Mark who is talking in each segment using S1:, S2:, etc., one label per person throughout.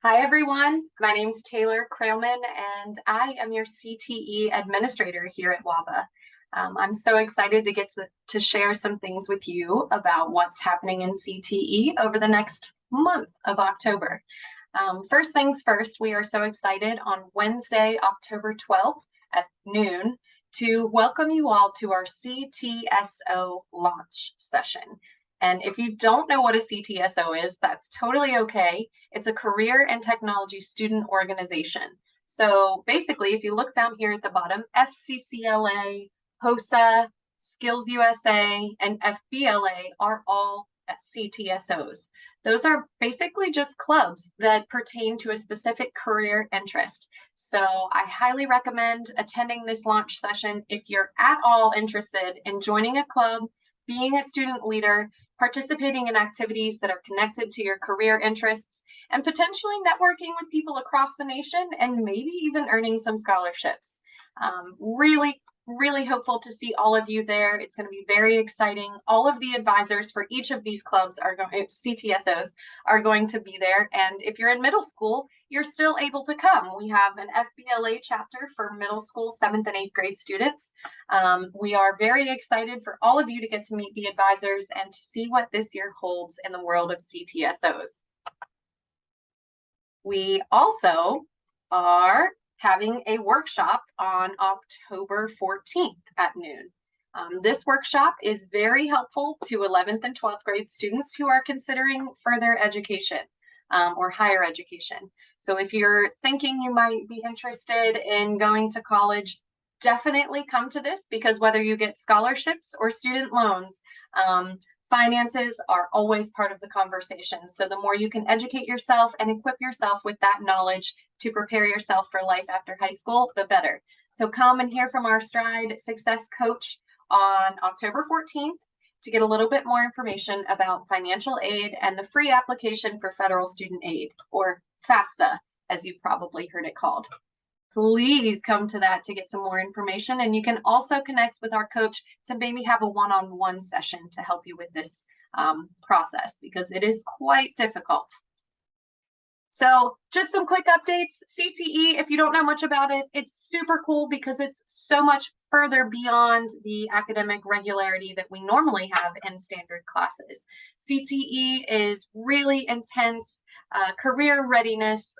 S1: Hi, everyone. My name is Taylor Krielmann, and I am your CTE Administrator here at WAVA. I'm so excited to get to share some things with you about what's happening in CTE over the next month of October. First things first, we are so excited on Wednesday, October 12th at noon to welcome you all to our CTSO Launch Session. And if you don't know what a CTSO is, that's totally okay. It's a career and technology student organization. So basically, if you look down here at the bottom, FCCLA, HOSA, Skills USA, and FBLA are all CTSOs. Those are basically just clubs that pertain to a specific career interest. So I highly recommend attending this launch session if you're at all interested in joining a club, being a student leader, participating in activities that are connected to your career interests, and potentially networking with people across the nation and maybe even earning some scholarships. Really hopeful to see all of you there. It's going to be very exciting. All of the advisors for each of these clubs CTSOs are going to be there. And if you're in middle school, you're still able to come. We have an FBLA chapter for middle school 7th and 8th grade students. We are very excited for all of you to get to meet the advisors and to see what this year holds in the world of CTSOs. We also are having a workshop on October 14th at noon. This workshop is very helpful to 11th and 12th grade students who are considering further education or higher education. So if you're thinking you might be interested in going to college, definitely come to this, because whether you get scholarships or student loans, finances are always part of the conversation. So the more you can educate yourself and equip yourself with that knowledge to prepare yourself for life after high school, the better. So come and hear from our Stride Success Coach on October 14th to get a little bit more information about financial aid and the free application for federal student aid, or FAFSA, as you've probably heard it called. Please come to that to get some more information. And you can also connect with our coach to maybe have a one-on-one session to help you with this process, because it is quite difficult. So just some quick updates. CTE, if you don't know much about it, it's super cool because it's so much further beyond the academic regularity that we normally have in standard classes. CTE is really intense career readiness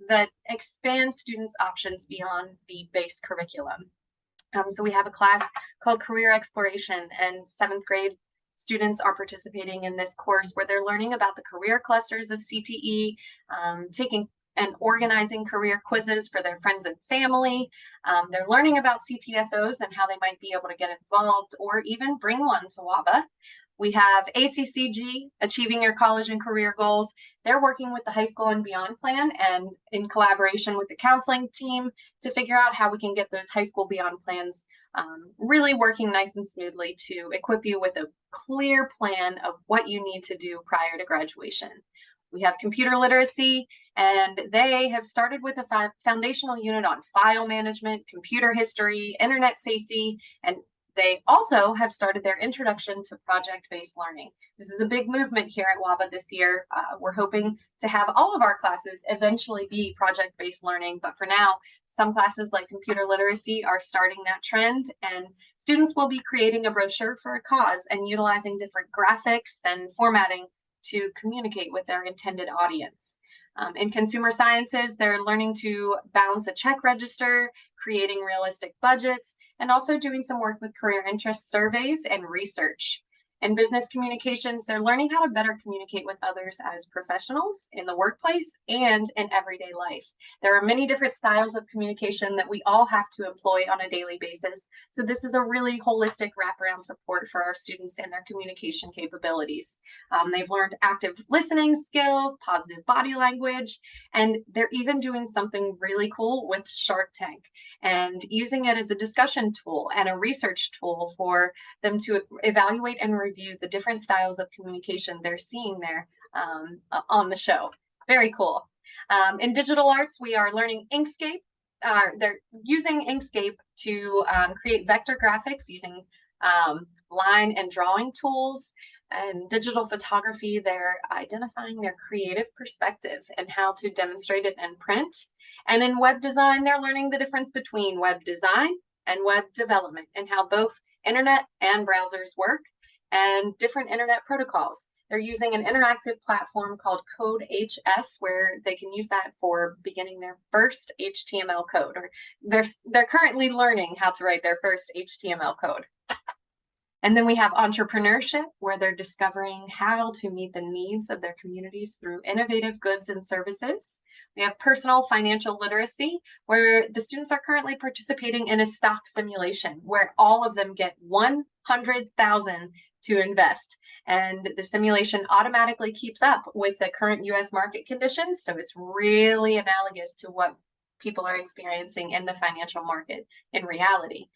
S1: that expands students' options beyond the base curriculum. So we have a class called Career Exploration, and 7th grade students are participating in this course where they're learning about the career clusters of CTE, taking and organizing career quizzes for their friends and family. They're learning about CTSOs and how they might be able to get involved or even bring one to WAVA. We have ACCG, Achieving Your College and Career Goals. They're working with the High School and Beyond Plan and in collaboration with the counseling team to figure out how we can get those High School Beyond plans really working nice and smoothly to equip you with a clear plan of what you need to do prior to graduation. We have computer literacy, and they have started with a foundational unit on file management, computer history, internet safety, and they also have started their introduction to project-based learning. This is a big movement here at WAVA this year. We're hoping to have all of our classes eventually be project-based learning, but for now, some classes like computer literacy are starting that trend, and students will be creating a brochure for a cause and utilizing different graphics and formatting to communicate with their intended audience. In consumer sciences, they're learning to balance a check register, creating realistic budgets, and also doing some work with career interest surveys and research. In business communications, they're learning how to better communicate with others as professionals in the workplace and in everyday life. There are many different styles of communication that we all have to employ on a daily basis. So this is a really holistic wraparound support for our students and their communication capabilities. They've learned active listening skills, positive body language, and they're even doing something really cool with Shark Tank and using it as a discussion tool and a research tool for them to evaluate and review the different styles of communication they're seeing there on the show. Very cool. In digital arts, we are learning Inkscape. They're using Inkscape to create vector graphics using line and drawing tools. And digital photography, they're identifying their creative perspective and how to demonstrate it in print. And in web design, they're learning the difference between web design and web development and how both internet and browsers work and different internet protocols. They're using an interactive platform called Code HS, where they can use that for beginning their first HTML code, or they're currently learning how to write their first HTML code. And then we have entrepreneurship, where they're discovering how to meet the needs of their communities through innovative goods and services. We have personal financial literacy, where the students are currently participating in a stock simulation where all of them get $100,000 to invest. And the simulation automatically keeps up with the current US market conditions. So it's really analogous to what people are experiencing in the financial market in reality.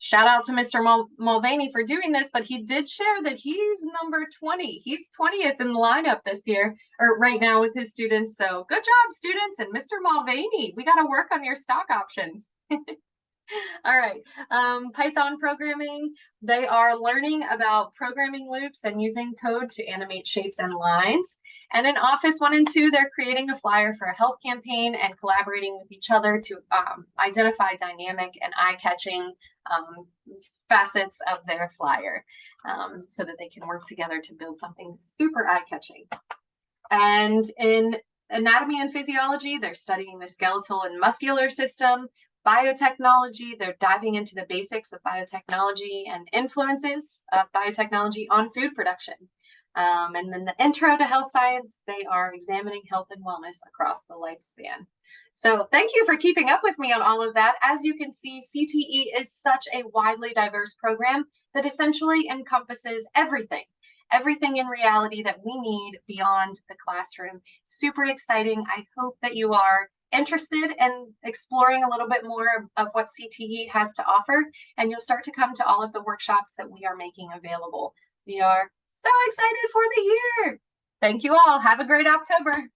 S1: Shout out to Mr. Mulvaney for doing this, but he did share that he's number 20. He's 20th in the lineup this year, or right now with his students. So good job, students. And Mr. Mulvaney, we got to work on your stock options. All right, Python programming. They are learning about programming loops and using code to animate shapes and lines. And in Office 1 and 2, they're creating a flyer for a health campaign and collaborating with each other to identify dynamic and eye-catching facets of their flyer so that they can work together to build something super eye-catching. And in anatomy and physiology, they're studying the skeletal and muscular system. Biotechnology, they're diving into the basics of biotechnology and influences of biotechnology on food production. And then the intro to health science, they are examining health and wellness across the lifespan. So thank you for keeping up with me on all of that. As you can see, CTE is such a widely diverse program that essentially encompasses everything in reality that we need beyond the classroom. Super exciting. I hope that you are interested in exploring a little bit more of what CTE has to offer, and you'll start to come to all of the workshops that we are making available. We are so excited for the year. Thank you all. Have a great October.